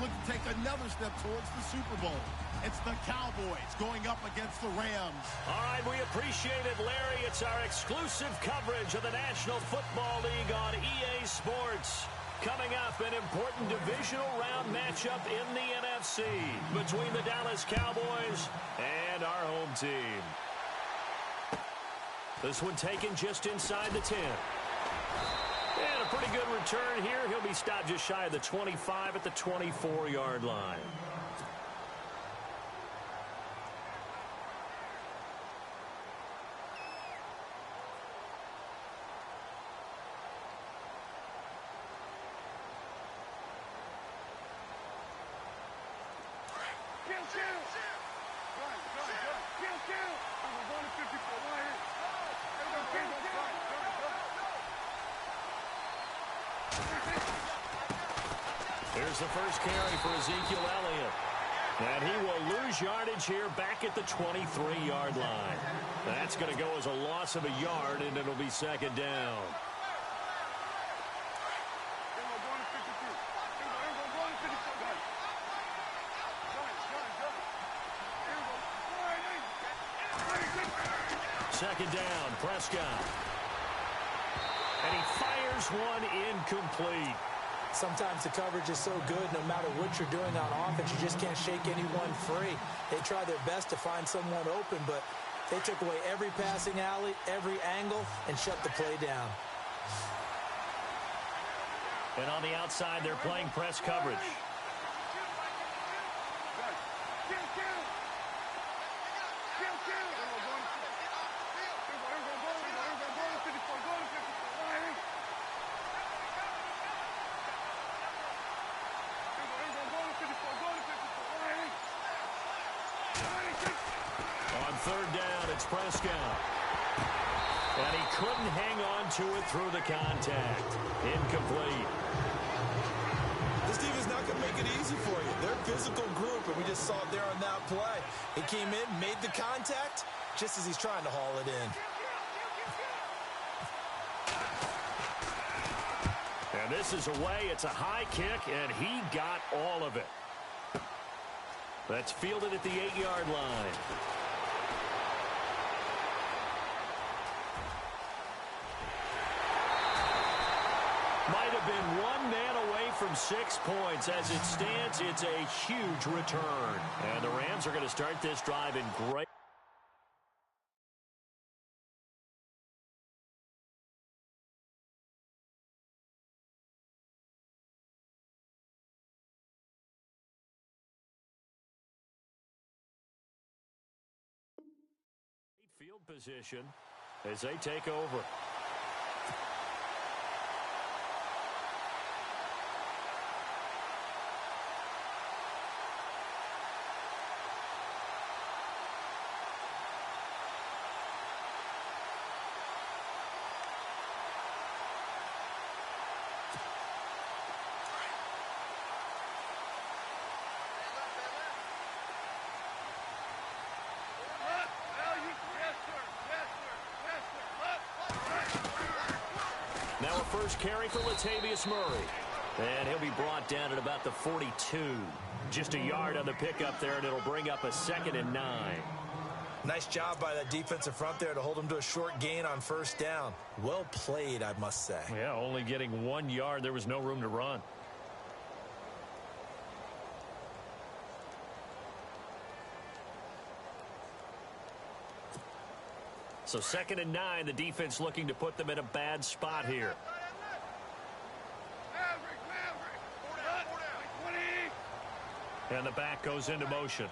look to take another step towards the Super Bowl. It's the Cowboys going up against the Rams. All right, we appreciate it, Larry. It's our exclusive coverage of the National Football League on EA Sports. Coming up, an important divisional round matchup in the NFC between the Dallas Cowboys and our home team. This one taken just inside the 10. And a pretty good return here. He'll be stopped just shy of the 25 at the 24-yard line. Here's the first carry for Ezekiel Elliott. And he will lose yardage here back at the 23-yard line. That's going to go as a loss of a yard, and it'll be second down. Second down, Prescott. And he fires one incomplete. Sometimes the coverage is so good, no matter what you're doing on offense, you just can't shake anyone free. They try their best to find someone open, but they took away every passing alley, every angle, and shut the play down. And on the outside, they're playing press coverage. Third down, it's Prescott. And he couldn't hang on to it through the contact. Incomplete. This team is not going to make it easy for you. They're a physical group, and we just saw it there on that play. He came in, made the contact, just as he's trying to haul it in. And this is away. It's a high kick, and he got all of it. That's fielded at the 8-yard line. Might have been one man away from 6 points. As it stands, it's a huge return. And the Rams are going to start this drive in great. Field position as they take over. Now a first carry for Latavius Murray. And he'll be brought down at about the 42. Just a yard on the pickup there, and it'll bring up a 2nd and 9. Nice job by that defensive front there to hold him to a short gain on first down. Well played, I must say. Yeah, only getting 1 yard. There was no room to run. So 2nd and 9, the defense looking to put them in a bad spot here. And the back goes into motion.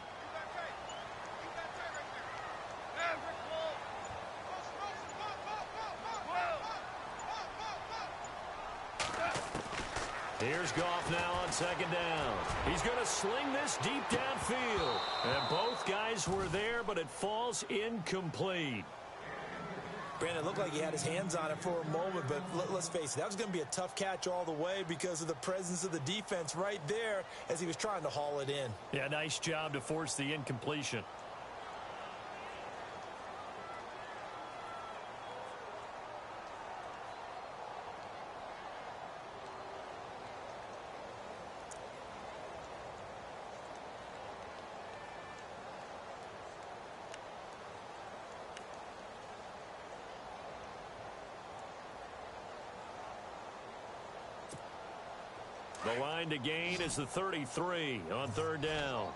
Here's Goff now on 2nd down. He's going to sling this deep downfield. And both guys were there, but it falls incomplete. Brandon, it looked like he had his hands on it for a moment, but let's face it, that was going to be a tough catch all the way because of the presence of the defense right there as he was trying to haul it in. Yeah, nice job to force the incompletion. The line to gain is the 33 on third down.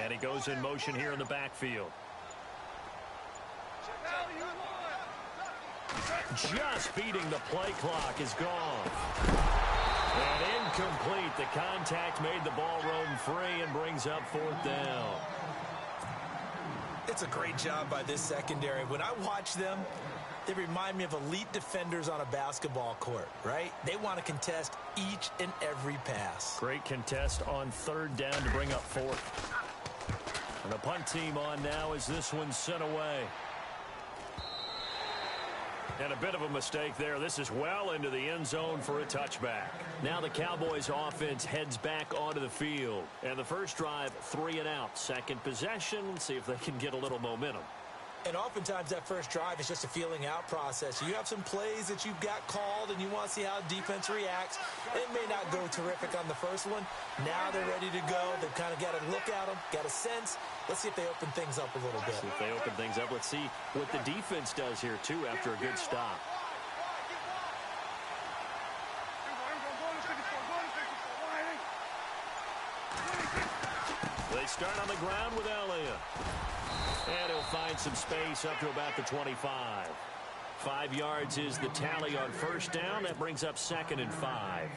And he goes in motion here in the backfield. Just beating the play clock is gone. And incomplete. The contact made the ball roam free and brings up fourth down. It's a great job by this secondary. When I watch them, they remind me of elite defenders on a basketball court, right? They want to contest each and every pass. Great contest on third down to bring up fourth. And the punt team on now as this one's sent away. And a bit of a mistake there. This is well into the end zone for a touchback. Now the Cowboys offense heads back onto the field. And the first drive, 3 and out. Second possession. Let's see if they can get a little momentum. And oftentimes that first drive is just a feeling out process. You have some plays that you've got called and you want to see how defense reacts. It may not go terrific on the first one. Now they're ready to go. They've kind of got to look at them, got a sense. Let's see if they open things up a little bit. See if they open things up. Let's see what the defense does here, too, after a good stop. They start on the ground with Elliott. And he'll find some space up to about the 25. 5 yards is the tally on first down. That brings up 2nd and 5.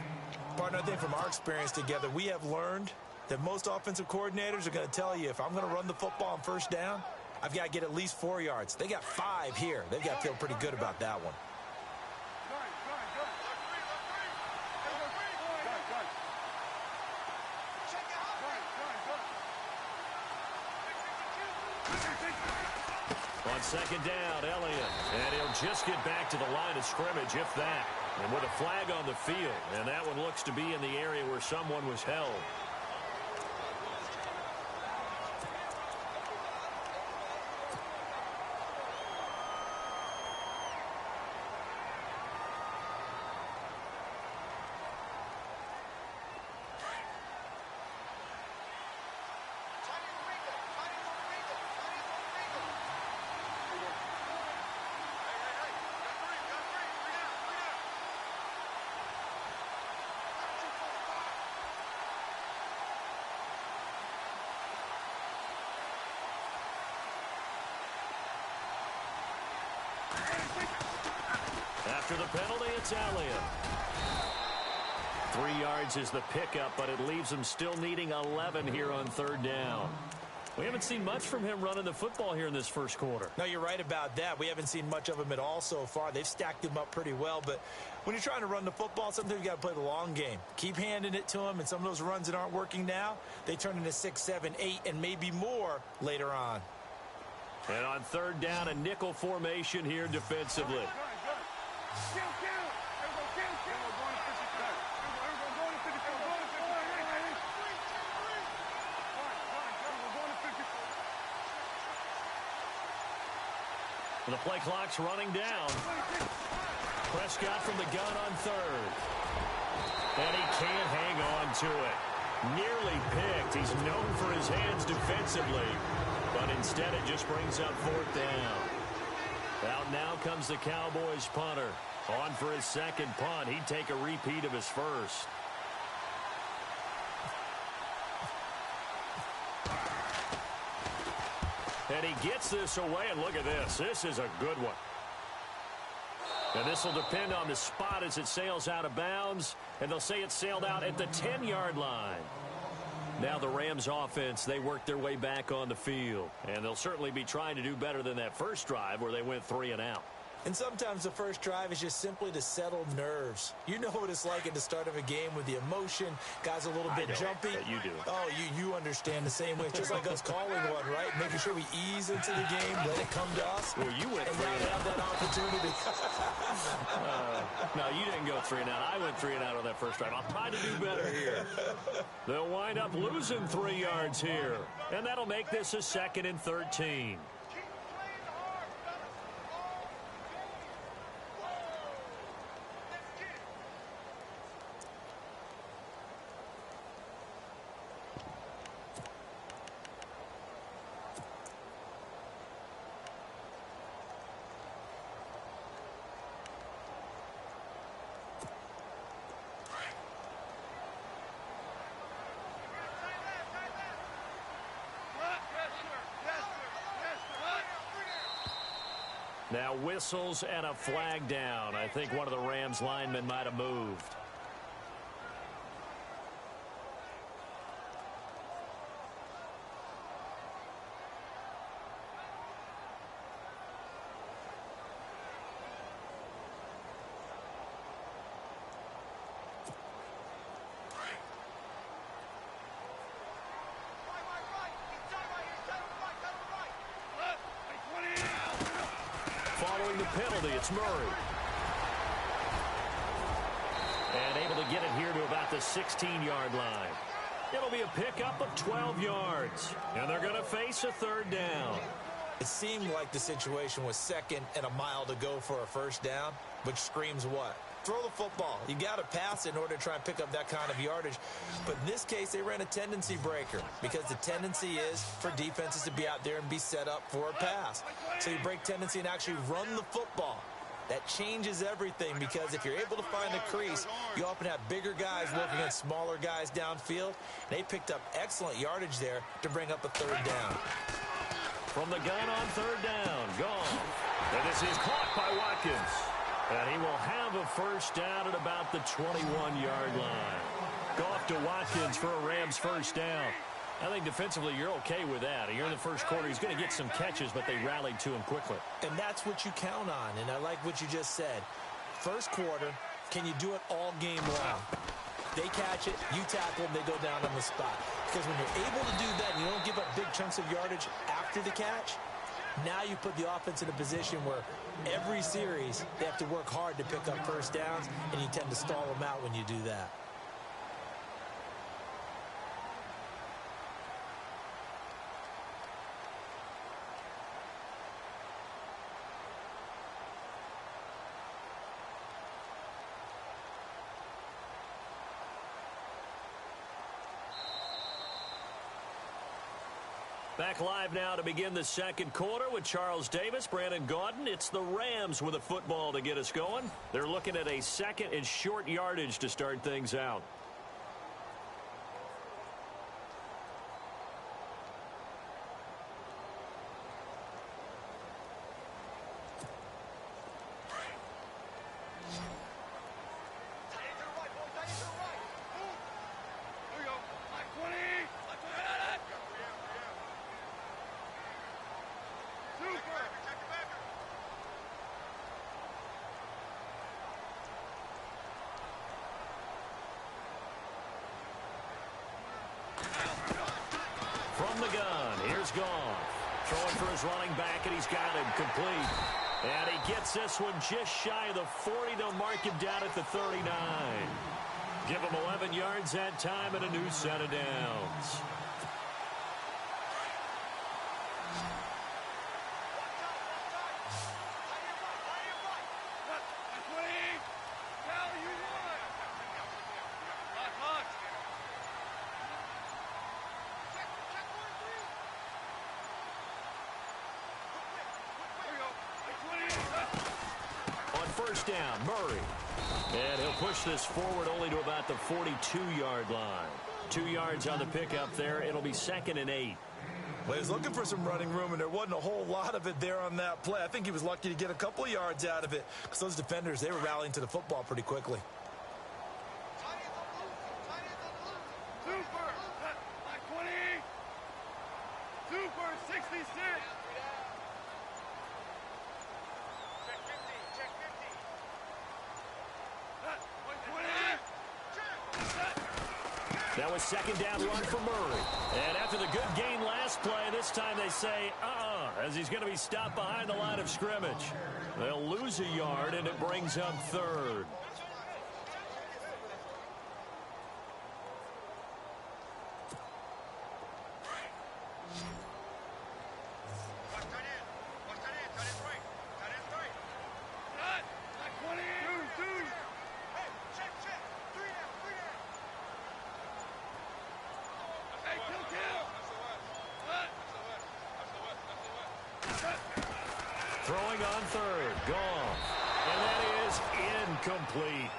Partner, I think from our experience together, we have learned that most offensive coordinators are going to tell you, if I'm going to run the football on first down, I've got to get at least 4 yards. They got 5 here. They've got to feel pretty good about that one. On second down, Elliott. And he'll just get back to the line of scrimmage, if that. And with a flag on the field. And that one looks to be in the area where someone was held. After the penalty, it's Elliott. 3 yards is the pickup, but it leaves him still needing 11 here on third down. We haven't seen much from him running the football here in this first quarter. No, you're right about that. We haven't seen much of him at all so far. They've stacked him up pretty well, but when you're trying to run the football, sometimes you got to play the long game. Keep handing it to him, and some of those runs that aren't working now, they turn into 6, 7, 8, and maybe more later on. And on third down, a nickel formation here defensively. The play clock's running down. Prescott from the gun on third. And he can't hang on to it. Nearly picked. He's known for his hands defensively. But instead it just brings up fourth down. Out now comes the Cowboys punter. On for his second punt. He'd take a repeat of his first. And he gets this away, and look at this. This is a good one. And this will depend on the spot as it sails out of bounds. And they'll say it sailed out at the 10-yard line. Now the Rams offense, they work their way back on the field. And they'll certainly be trying to do better than that first drive where they went 3 and out. And sometimes the first drive is just simply to settle nerves. You know what it's like at the start of a game with the emotion. Guys a little bit jumpy. Yeah, you do. Oh, you understand the same way. It's just like us calling one, right? Making sure we ease into the game, let it come to us. Well, you went and 3 now and we out. have that opportunity. No, you didn't go 3 and out. I went 3 and out on that first drive. I'll try to do better here. They'll wind up losing 3 yards here. And that'll make this a 2nd and 13. Now whistles and a flag down. I think one of the Rams linemen might have moved. Following the penalty, it's Murray. And able to get it here to about the 16-yard line. It'll be a pickup of 12 yards. And they're going to face a third down. It seemed like the situation was 2nd and a mile to go for a first down, which screams what? Throw the football. You got to pass in order to try and pick up that kind of yardage. But in this case, they ran a tendency breaker because the tendency is for defenses to be out there and be set up for a pass. So you break tendency and actually run the football. That changes everything because if you're able to find the crease, you often have bigger guys working against smaller guys downfield. They picked up excellent yardage there to bring up a third down. From the gun on third down, gone. And this is caught by Watkins. And he will have a first down at about the 21-yard line. Goff to Watkins for a Rams first down. I think defensively you're okay with that. Here in the first quarter, he's going to get some catches, but they rallied to him quickly. And that's what you count on, and I like what you just said. First quarter, can you do it all game long? They catch it, you tackle them, they go down on the spot. Because when you're able to do that and you don't give up big chunks of yardage after the catch, now you put the offense in a position where every series they have to work hard to pick up first downs, and you tend to stall them out when you do that. Back live now to begin the second quarter with Charles Davis, Brandon Gaudin. It's the Rams with a football to get us going. They're looking at a 2nd and short yardage to start things out. From the gun, here's Goff. Throwing for his running back, and he's got him complete. And he gets this one just shy of the 40. They'll mark him down at the 39. Give him 11 yards that time and a new set of downs. First down, Murray. And he'll push this forward only to about the 42-yard line. 2 yards on the pickup there. It'll be 2nd and 8. Well, he was looking for some running room, and there wasn't a whole lot of it there on that play. I think he was lucky to get a couple of yards out of it because those defenders, they were rallying to the football pretty quickly. Super 66. That was 2nd down run for Murray. And after the good gain last play, this time they say, as he's going to be stopped behind the line of scrimmage. They'll lose a yard, and it brings up 3rd. Throwing on 3rd, gone. And that is incomplete.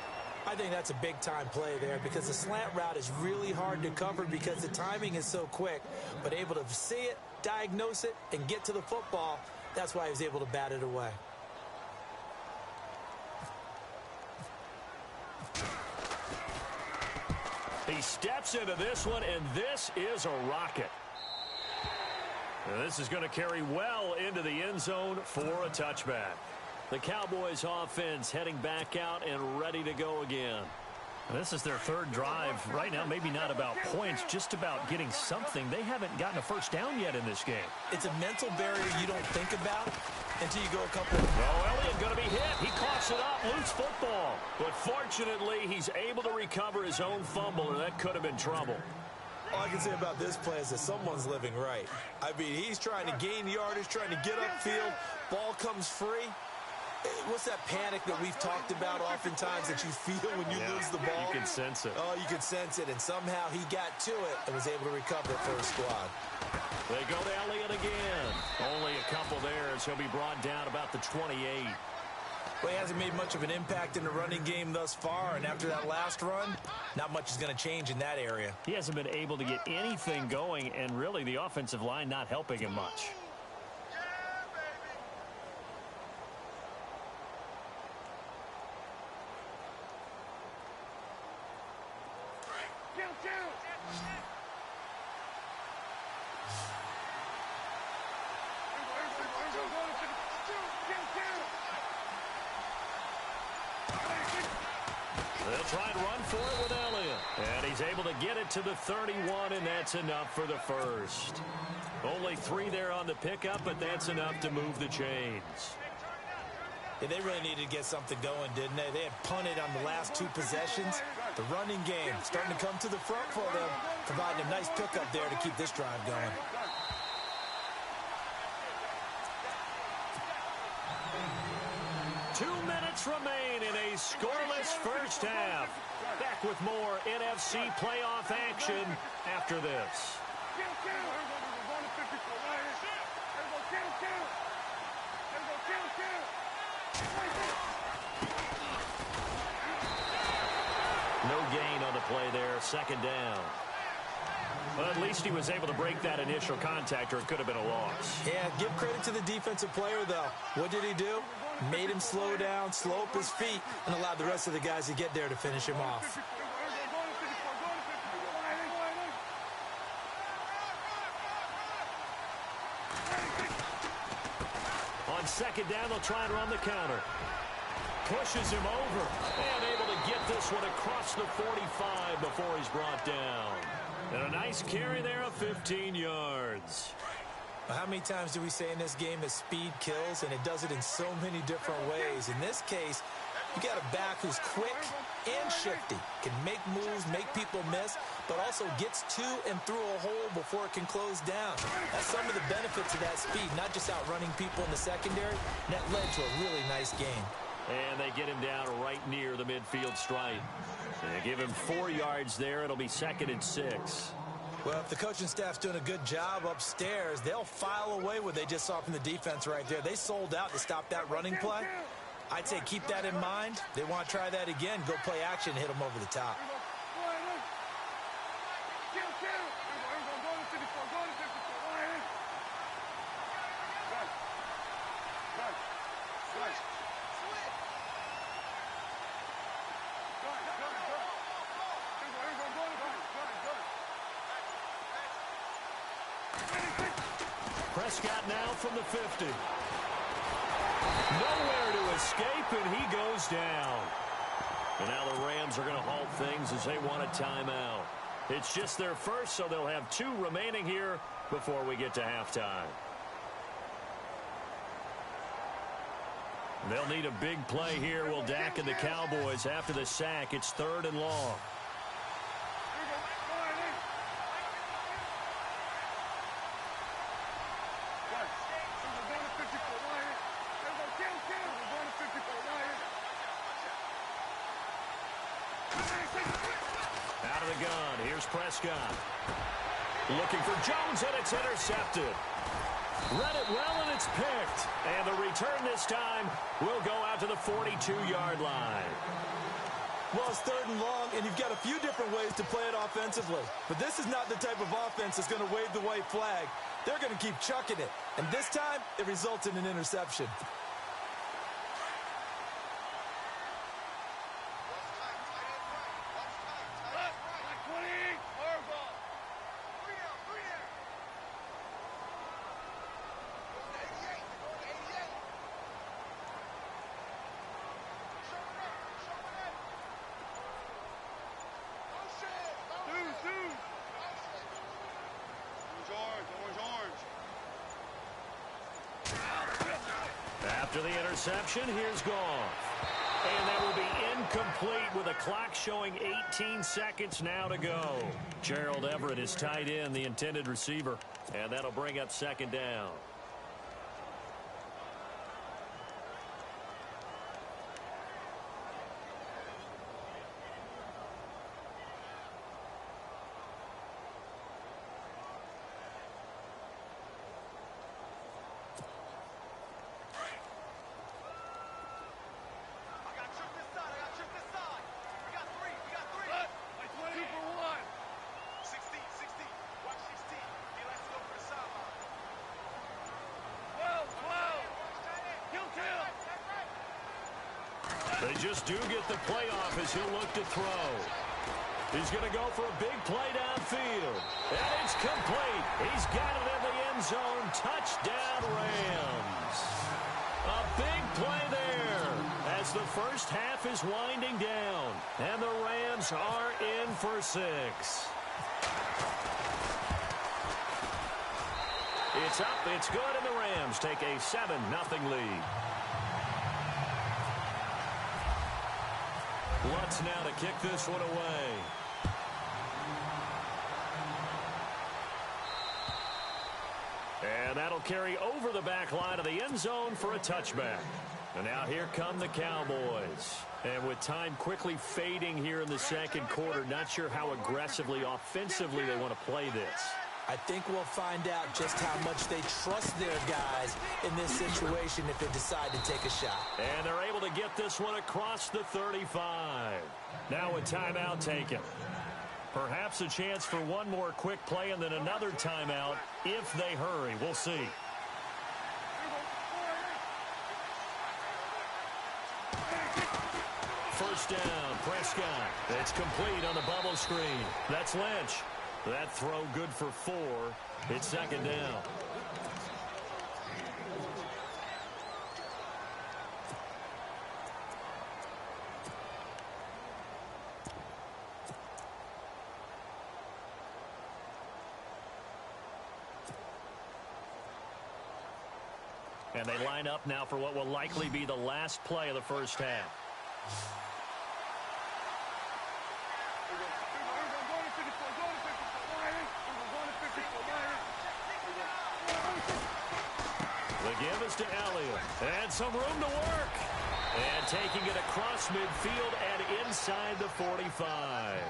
I think that's a big-time play there because the slant route is really hard to cover because the timing is so quick. But able to see it, diagnose it, and get to the football, that's why he was able to bat it away. He steps into this one, and this is a rocket. And this is going to carry well into the end zone for a touchback. The Cowboys offense heading back out and ready to go again. This is their third drive. Right now, maybe not about points, just about getting something. They haven't gotten a first down yet in this game. It's a mental barrier you don't think about until you go a couple of... Oh, Elliott going to be hit. He coughs it up, loose football. But fortunately, he's able to recover his own fumble, or that could have been trouble. All I can say about this play is that someone's living right. I mean, he's trying to gain yardage, trying to get upfield. Ball comes free. What's that panic that we've talked about oftentimes that you feel when you lose the ball? You can sense it. Oh, you can sense it, and somehow he got to it and was able to recover it for his squad. They go to Elliott again. Only a couple there as he'll be brought down about the 28. Well, he hasn't made much of an impact in the running game thus far, and after that last run, not much is going to change in that area. He hasn't been able to get anything going, and really the offensive line not helping him much. They'll try and run for it with Elliott. And he's able to get it to the 31, and that's enough for the first. Only 3 there on the pickup, but that's enough to move the chains. Yeah, they really needed to get something going, didn't they? They had punted on the last 2 possessions. The running game starting to come to the front for them, providing a nice pickup there to keep this drive going. Remain in a scoreless first half. Back with more NFC playoff action after this. No gain on the play there, second down. Well, at least he was able to break that initial contact, or it could have been a loss. Yeah, give credit to the defensive player, though. What did he do? Made him slow down, slow up his feet, and allowed the rest of the guys to get there to finish him off. On second down, they'll try and run the counter. Pushes him over, and able to get this one across the 45 before he's brought down. And a nice carry there of 15 yards. How many times do we say in this game that speed kills, and it does it in so many different ways? In this case, you got a back who's quick and shifty, can make moves, make people miss, but also gets to and through a hole before it can close down. That's some of the benefits of that speed, not just outrunning people in the secondary. And that led to a really nice game. And they get him down right near the midfield stripe. They give him 4 yards there. It'll be 2nd and 6. Well, if the coaching staff's doing a good job upstairs, they'll file away what they just saw from the defense right there. They sold out to stop that running play. I'd say keep that in mind. They want to try that again. Go play action, hit them over the top. Prescott now from the 50. Nowhere to escape, and he goes down. And now the Rams are going to halt things as they want a timeout. It's just their first, so they'll have 2 remaining here before we get to halftime. They'll need a big play here. Will Dak and the Cowboys after the sack. It's 3rd and long. Out of the gun, here's Prescott. Looking for Jones, and it's intercepted. Read it well, and it's picked. And the return this time will go out to the 42-yard line. Well, it's 3rd and long, and you've got a few different ways to play it offensively. But this is not the type of offense that's going to wave the white flag. They're going to keep chucking it. And this time, it results in an interception. After the interception, here's Goff. And that will be incomplete with a clock showing 18 seconds now to go. Gerald Everett is tight end, the intended receiver. And that'll bring up second down. They just do get the playoff as he'll look to throw. He's going to go for a big play downfield. And it's complete. He's got it in the end zone. Touchdown, Rams. A big play there as the first half is winding down. And the Rams are in for 6. It's up, it's good, and the Rams take a 7-0 lead. Lutz now to kick this one away. And that'll carry over the back line of the end zone for a touchback. And now here come the Cowboys. And with time quickly fading here in the second quarter, not sure how aggressively, offensively they want to play this. I think we'll find out just how much they trust their guys in this situation if they decide to take a shot. And they're able to get this one across the 35. Now a timeout taken. Perhaps a chance for one more quick play and then another timeout if they hurry. We'll see. First down, Prescott. It's complete on the bubble screen. That's Lynch. That throw good for 4. It's second down. And they line up now for what will likely be the last play of the first half. The give is to Elliott. And some room to work. And taking it across midfield and inside the 45.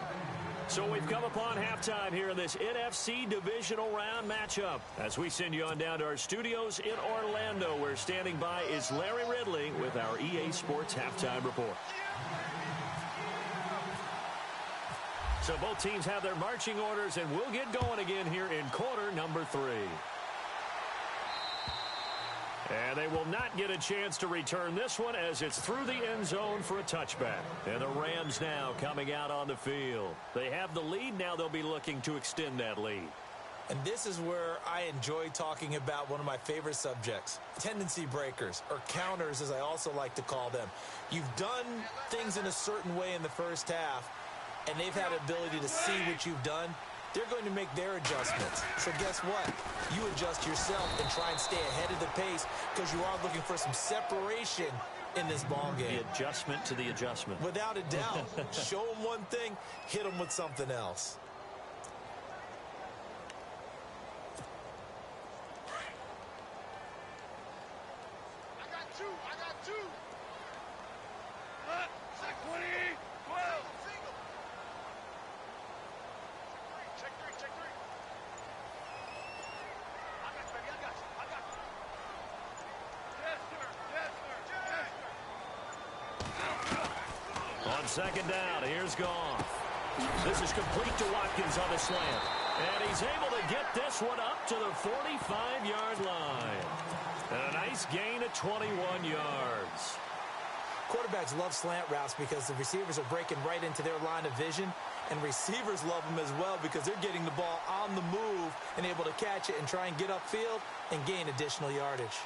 So we've come upon halftime here in this NFC divisional round matchup. As we send you on down to our studios in Orlando, where standing by is Larry Ridley with our EA Sports Halftime Report. So both teams have their marching orders, and we'll get going again here in quarter number 3. And they will not get a chance to return this one as it's through the end zone for a touchback. And the Rams now coming out on the field. They have the lead. Now they'll be looking to extend that lead. And this is where I enjoy talking about one of my favorite subjects, tendency breakers, or counters as I also like to call them. You've done things in a certain way in the first half, and they've had the ability to see what you've done. They're going to make their adjustments. So guess what? You adjust yourself and try and stay ahead of the pace because you are looking for some separation in this ball game. The adjustment to the adjustment. Without a doubt. Show them one thing, hit them with something else. I got two. Check 20, 12. Check three. I got you. Yes, sir. On second down, here's Goff. This is complete to Watkins on the slant. And he's able to get this one up to the 45-yard line. And a nice gain of 21 yards. Quarterbacks love slant routes because the receivers are breaking right into their line of vision, and receivers love them as well because they're getting the ball on the move and able to catch it and try and get upfield and gain additional yardage.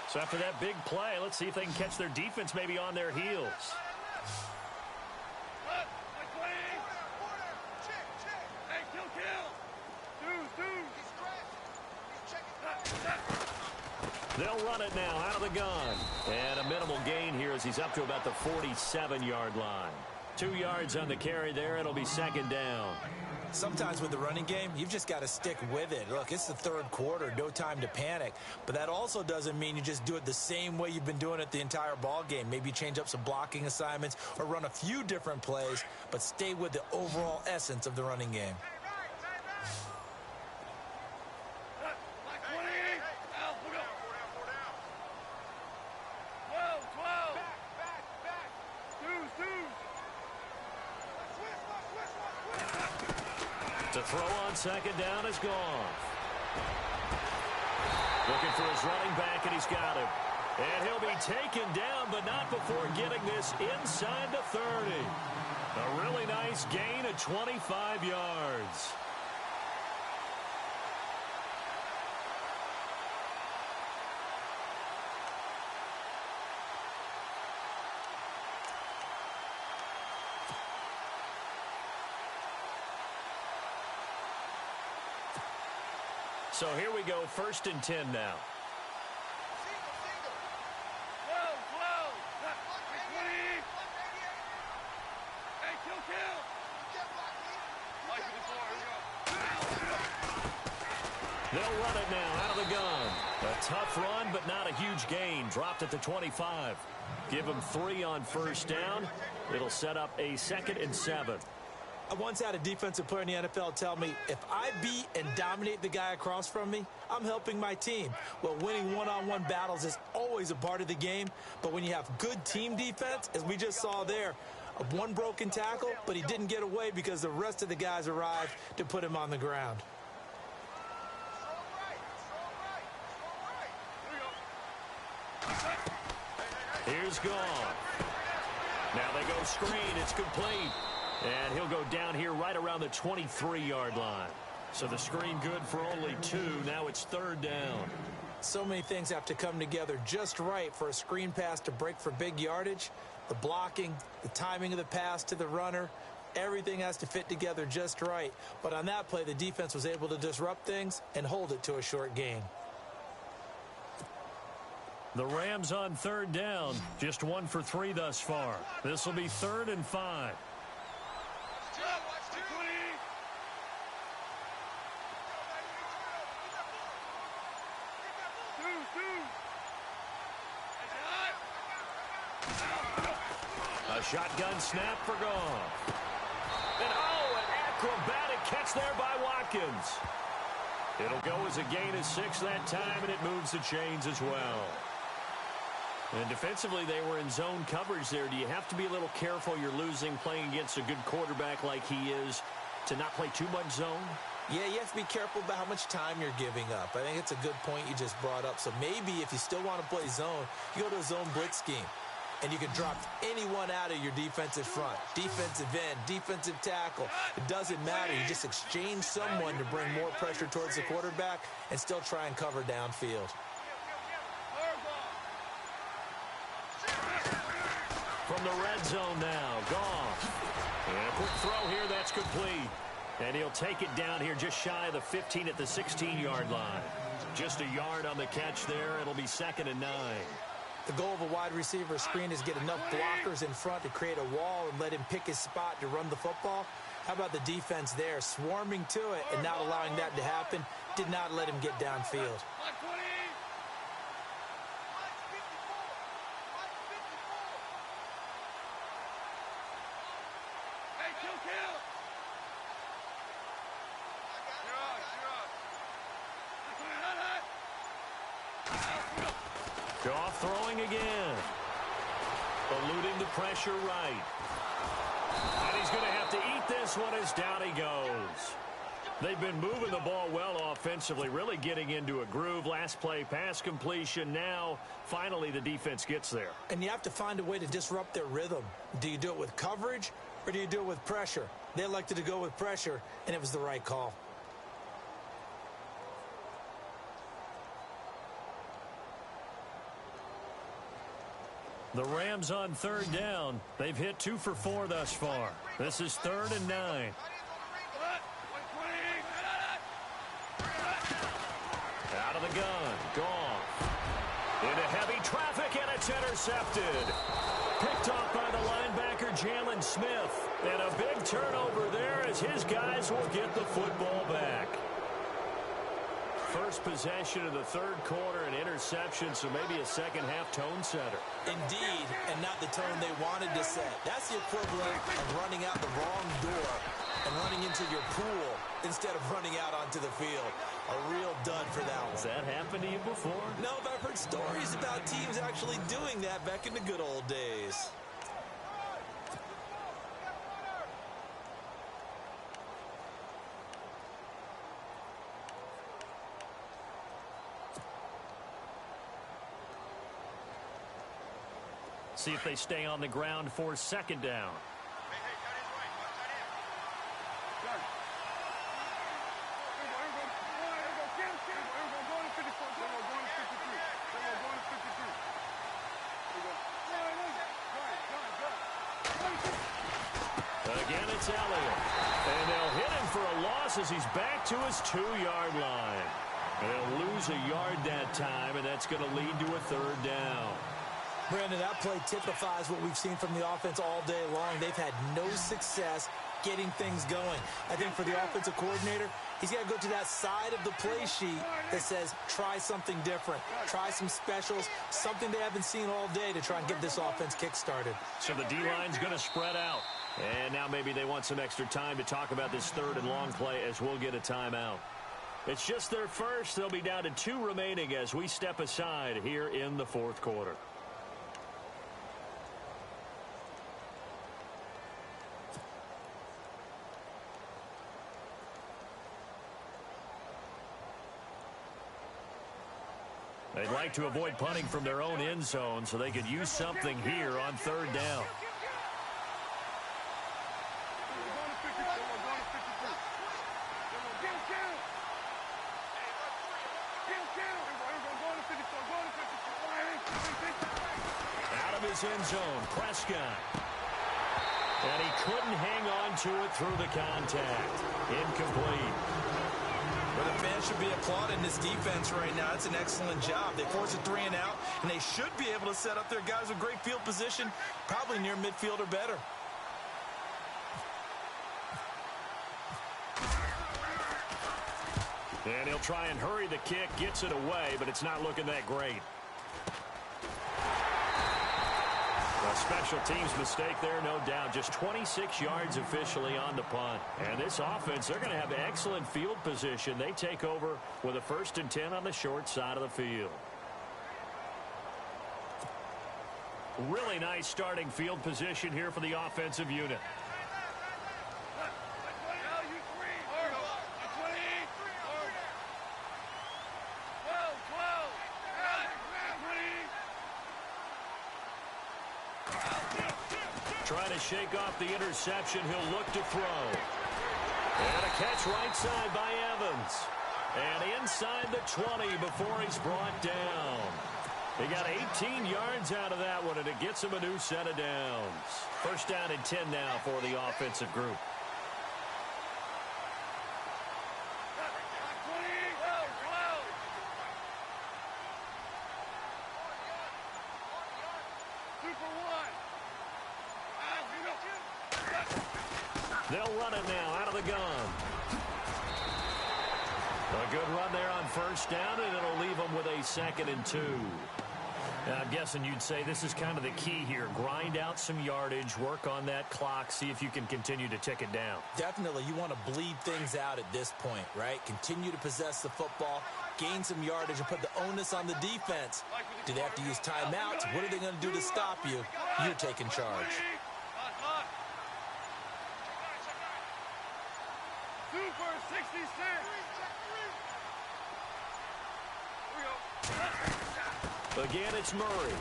So after that big play, let's see if they can catch their defense maybe on their heels. Hey, kill. 2. They'll run it now out of the gun. And a minimal gain here as he's up to about the 47-yard line. 2 yards on the carry there. It'll be second down. Sometimes with the running game, you've just got to stick with it. Look, it's the third quarter, no time to panic. But that also doesn't mean you just do it the same way you've been doing it the entire ball game. Maybe change up some blocking assignments or run a few different plays, but stay with the overall essence of the running game. To throw on second down is gone. Looking for his running back, and he's got him. And he'll be taken down, but not before getting this inside the 30. A really nice gain of 25 yards. So here we go, 1st and 10 now. They'll run it now out of the gun. A tough run, but not a huge gain. Dropped at the 25. Give him 3 on 1st down. It'll set up a 2nd and 7. I once had a defensive player in the NFL tell me, if I beat and dominate the guy across from me, I'm helping my team. Well, winning one-on-one battles is always a part of the game, but when you have good team defense, as we just saw there, one broken tackle, but he didn't get away because the rest of the guys arrived to put him on the ground. Here's gone. Now they go screen. It's complete. And he'll go down here right around the 23-yard line. So the screen good for only 2. Now it's 3rd down. So many things have to come together just right for a screen pass to break for big yardage. The blocking, the timing of the pass to the runner, everything has to fit together just right. But on that play, the defense was able to disrupt things and hold it to a short gain. The Rams on 3rd down, just 1 for 3 thus far. This will be 3rd and 5. A shotgun snap for Goff. And an acrobatic catch there by Watkins. It'll go as a gain of 6 that time, and it moves the chains as well. And defensively, they were in zone coverage there. Do you have to be a little careful you're losing playing against a good quarterback like he is to not play too much zone? Yeah, you have to be careful about how much time you're giving up. I think it's a good point you just brought up. So maybe if you still want to play zone, you go to a zone blitz scheme. And you can drop anyone out of your defensive front. Defensive end, defensive tackle. It doesn't matter. You just exchange someone to bring more pressure towards the quarterback and still try and cover downfield. From the red zone now, Goff. And a quick throw here, that's complete. And he'll take it down here just shy of the 15 at the 16-yard line. Just a yard on the catch there. It'll be 2nd and 9. The goal of a wide receiver screen is get enough blockers in front to create a wall and let him pick his spot to run the football. How about the defense there, swarming to it and not allowing that to happen? Did not let him get downfield. Goff throwing again. Eluding the pressure right. And he's going to have to eat this one as down he goes. They've been moving the ball well offensively, really getting into a groove. Last play, pass completion. Now, finally, the defense gets there. And you have to find a way to disrupt their rhythm. Do you do it with coverage or do you do it with pressure? They elected to go with pressure, and it was the right call. The Rams on 3rd down. They've hit 2 for 4 thus far. This is 3rd and 9. Out of the gun. Goff. heavy traffic, and it's intercepted. Picked off by the linebacker, Jalen Smith. And a big turnover there as his guys will get the football back. First possession of the third quarter, an interception, so maybe a second-half tone setter. Indeed, and not the tone they wanted to set. That's the equivalent of running out the wrong door and running into your pool instead of running out onto the field. A real dud for that one. Has that happened to you before? No, but I've heard stories about teams actually doing that back in the good old days. See if they stay on the ground for second down. Again, it's Elliott. And they'll hit him for a loss as he's back to his 2-yard line. They'll lose a yard that time, and that's going to lead to a third down. Brandon, that play typifies what we've seen from the offense all day long. They've had no success getting things going. I think for the offensive coordinator, he's got to go to that side of the play sheet that says, try something different. Try some specials, something they haven't seen all day to try and get this offense kick-started. So the D-line's going to spread out. And now maybe they want some extra time to talk about this third and long play as we'll get a timeout. It's just their first. They'll be down to 2 remaining as we step aside here in the fourth quarter. They'd like to avoid punting from their own end zone so they could use something here on third down. Out of his end zone, Prescott. And he couldn't hang on to it through the contact. Incomplete. Well, the fans should be applauding this defense right now. It's an excellent job. They force a 3 and out, and they should be able to set up their guys with great field position, probably near midfield or better. And he'll try and hurry the kick, gets it away, but it's not looking that great. A special teams mistake there, no doubt. Just 26 yards officially on the punt. And this offense, they're going to have excellent field position. They take over with a 1st and 10 on the short side of the field. Really nice starting field position here for the offensive unit. Trying to shake off the interception. He'll look to throw. And a catch right side by Evans. And inside the 20 before he's brought down. He got 18 yards out of that one, and it gets him a new set of downs. 1st down and 10 now for the offensive group. They'll run it now out of the gun. A good run there on 1st down, and it'll leave them with a 2nd and 2. Now, I'm guessing you'd say this is kind of the key here. Grind out some yardage, work on that clock, see if you can continue to tick it down. Definitely. You want to bleed things out at this point, right? Continue to possess the football, gain some yardage, and put the onus on the defense. Do they have to use timeouts? What are they going to do to stop you? You're taking charge. Super 66. Again, it's Murray.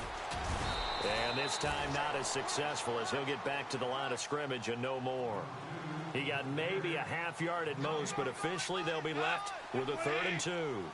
And this time not as successful as he'll get back to the line of scrimmage and no more. He got maybe a half yard at most, but officially they'll be left with a 3rd and 2.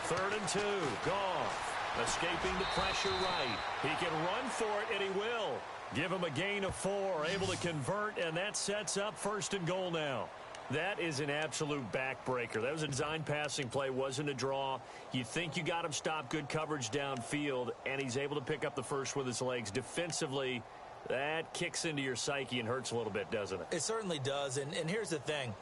3rd and 2. Goff escaping the pressure right. He can run for it, and he will. Give him a gain of 4. Able to convert, and that sets up 1st and goal now. That is an absolute backbreaker. That was a design passing play, wasn't a draw. You think you got him stopped, good coverage downfield, and he's able to pick up the first with his legs. Defensively, that kicks into your psyche and hurts a little bit, doesn't it? It certainly does, and here's the thing.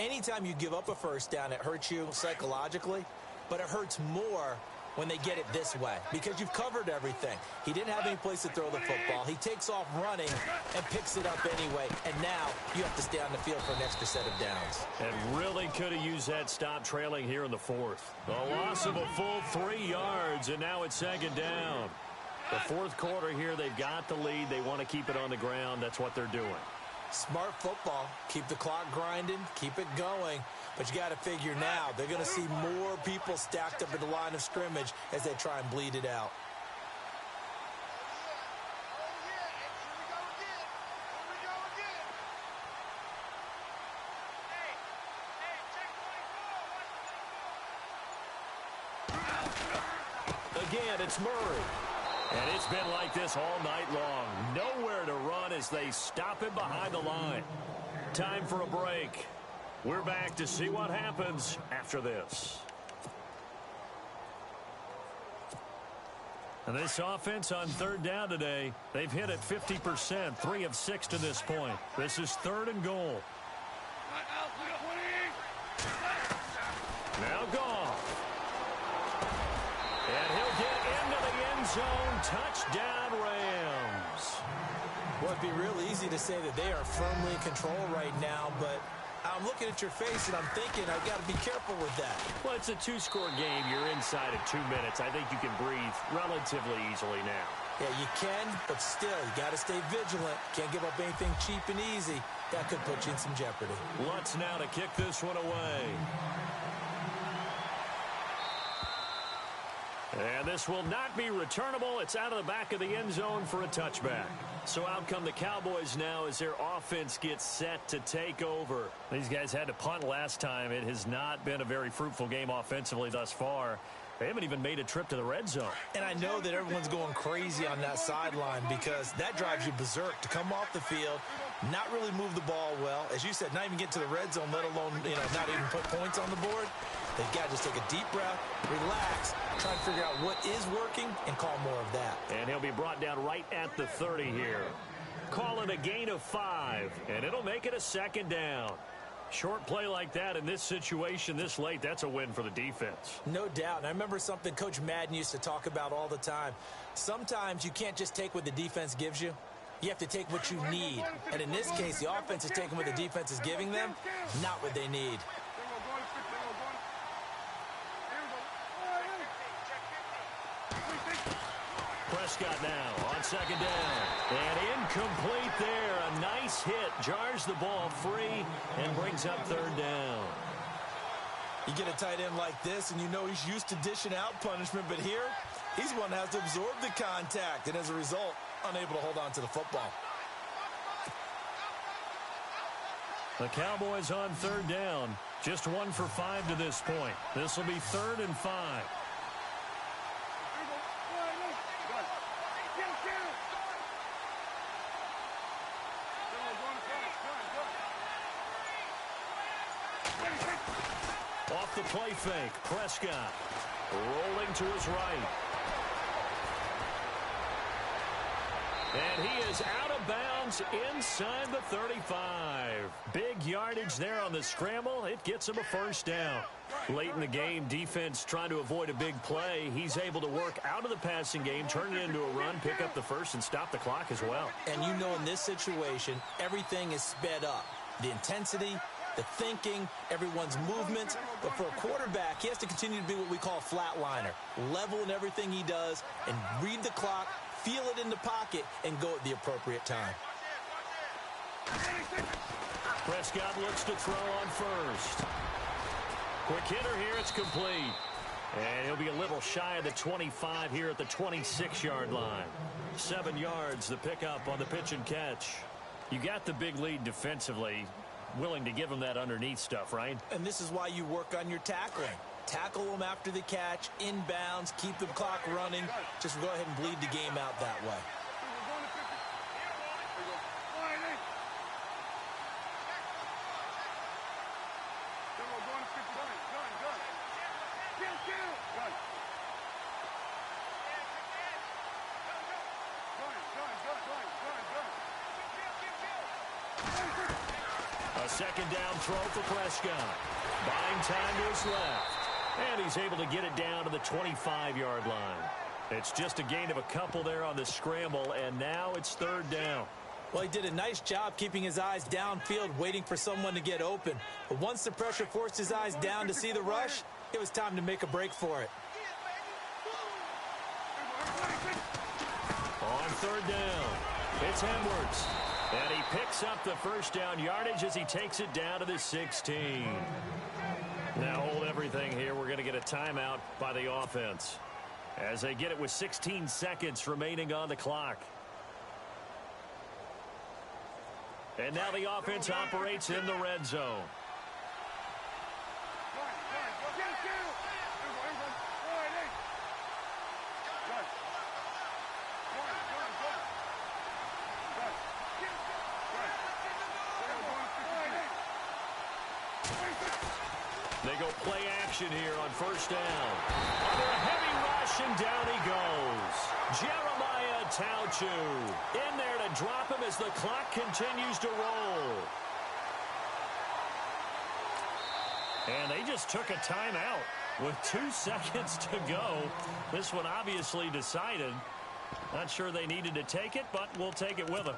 Anytime you give up a first down, it hurts you psychologically, but it hurts more when they get it this way because you've covered everything. He didn't have any place to throw the football. He takes off running and picks it up anyway, and now you have to stay on the field for an extra set of downs. And really could have used that stop trailing here in the 4th. A loss of a full 3 yards, and now it's 2nd down. The 4th quarter here, they've got the lead. They want to keep it on the ground. That's what they're doing. Smart football. Keep the clock grinding. Keep it going. But you got to figure now they're going to see more people stacked up at the line of scrimmage as they try and bleed it out. Again, it's Murray. And it's been like this all night long. Nowhere to run as they stop him behind the line. Time for a break. We're back to see what happens after this. And this offense on 3rd down today, they've hit it 50%, 3 of 6 to this point. This is 3rd and goal. Now Goff. And he'll get into the end zone. Touchdown, Rams. Well, it'd be real easy to say that they are firmly in control right now, but I'm looking at your face and I'm thinking I've got to be careful with that. Well, it's a 2-score game. You're inside of 2 minutes. I think you can breathe relatively easily now. Yeah, you can, but still, you got to stay vigilant. Can't give up anything cheap and easy. That could put you in some jeopardy. Lutz now to kick this one away. And this will not be returnable. It's out of the back of the end zone for a touchback. So out come the Cowboys now as their offense gets set to take over. These guys had to punt last time. It has not been a very fruitful game offensively thus far. They haven't even made a trip to the red zone. And I know that everyone's going crazy on that sideline because that drives you berserk to come off the field, not really move the ball well. As you said, not even get to the red zone, let alone, not even put points on the board. They've got to just take a deep breath, relax, try and figure out what is working, and call more of that. And he'll be brought down right at the 30 here. Call it a gain of 5, and it'll make it a 2nd down. Short play like that in this situation this late, that's a win for the defense. No doubt. And I remember something Coach Madden used to talk about all the time. Sometimes you can't just take what the defense gives you. You have to take what you need. And in this case, the offense is taking what the defense is giving them, not what they need. Prescott now on 2nd down. And incomplete there. A nice hit. Jars the ball free and brings up 3rd down. You get a tight end like this, and you know he's used to dishing out punishment, but here, he's one that has to absorb the contact, and as a result, unable to hold on to the football. The Cowboys on 3rd down. Just 1 for 5 to this point. This will be 3rd and 5. Off the play fake, Prescott rolling to his right. And he is out of bounds inside the 35. Big yardage there on the scramble. It gets him a 1st down. Late in the game, defense trying to avoid a big play. He's able to work out of the passing game, turn it into a run, pick up the 1st, and stop the clock as well. And you know in this situation, everything is sped up. The intensity, the thinking, everyone's movement. But for a quarterback, he has to continue to be what we call a flatliner. Level in everything he does and read the clock, feel it in the pocket, and go at the appropriate time. Prescott looks to throw on 1st. Quick hitter here, it's complete. And he'll be a little shy of the 25 here at the 26-yard line. 7 yards, the pickup on the pitch and catch. You got the big lead defensively, willing to give him that underneath stuff, right? And this is why you work on your tackling. Tackle them after the catch, inbounds, keep the clock running. Just go ahead and bleed the game out that way. A second down throw for Prescott. Buying time to his left. And he's able to get it down to the 25-yard line. It's just a gain of a couple there on the scramble, and now it's third down. Well, he did a nice job keeping his eyes downfield, waiting for someone to get open. But once the pressure forced his eyes down to see the rush, it was time to make a break for it. On third down, it's Edwards. And he picks up the first down yardage as he takes it down to the 16. Now hold everything here. We're going to get a timeout by the offense as they get it with 16 seconds remaining on the clock. And now the offense operates in the red zone. They go play action here on first down. Under a heavy rush, and down he goes. Jeremiah Tauchu in there to drop him as the clock continues to roll. And they just took a timeout with 2 seconds to go. This one obviously decided. Not sure they needed to take it, but we'll take it with them.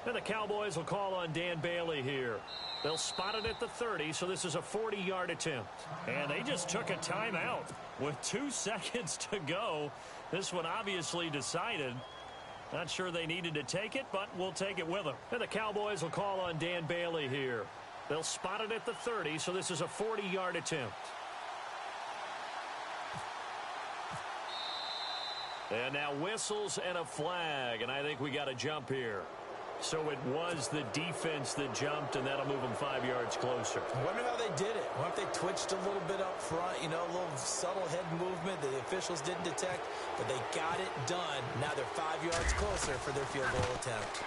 And the Cowboys will call on Dan Bailey here. They'll spot it at the 30, so this is a 40-yard attempt. And they just took a timeout with 2 seconds to go. This one obviously decided. Not sure they needed to take it, but we'll take it with them. And the Cowboys will call on Dan Bailey here. They'll spot it at the 30, so this is a 40-yard attempt. And now whistles and a flag, and I think we got a jump here. So it was the defense that jumped, and that'll move them 5 yards closer. I wonder how they did it. I wonder if they twitched a little bit up front, a little subtle head movement that the officials didn't detect, but they got it done. Now they're 5 yards closer for their field goal attempt.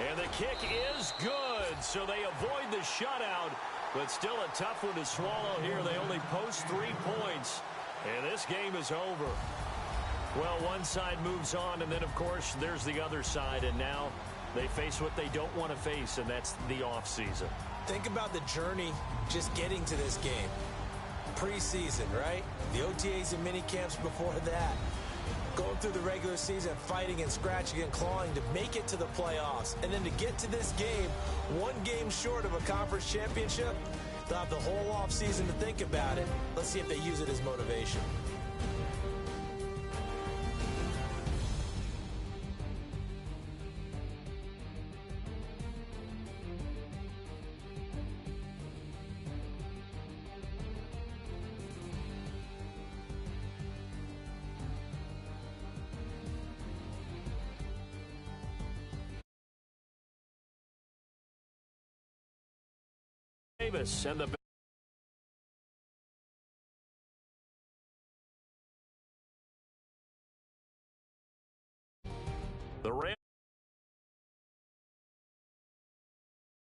And the kick is good, so they avoid the shutout, but still a tough one to swallow here. They only post 3 points, and this game is over. Well, one side moves on, and then, of course, there's the other side, and now they face what they don't want to face, and that's the offseason. Think about the journey just getting to this game. Preseason, right? The OTAs and mini camps before that. Going through the regular season, fighting and scratching and clawing to make it to the playoffs. And then to get to this game, 1 game short of a conference championship, they'll have the whole offseason to think about it. Let's see if they use it as motivation. Davis and the Rams.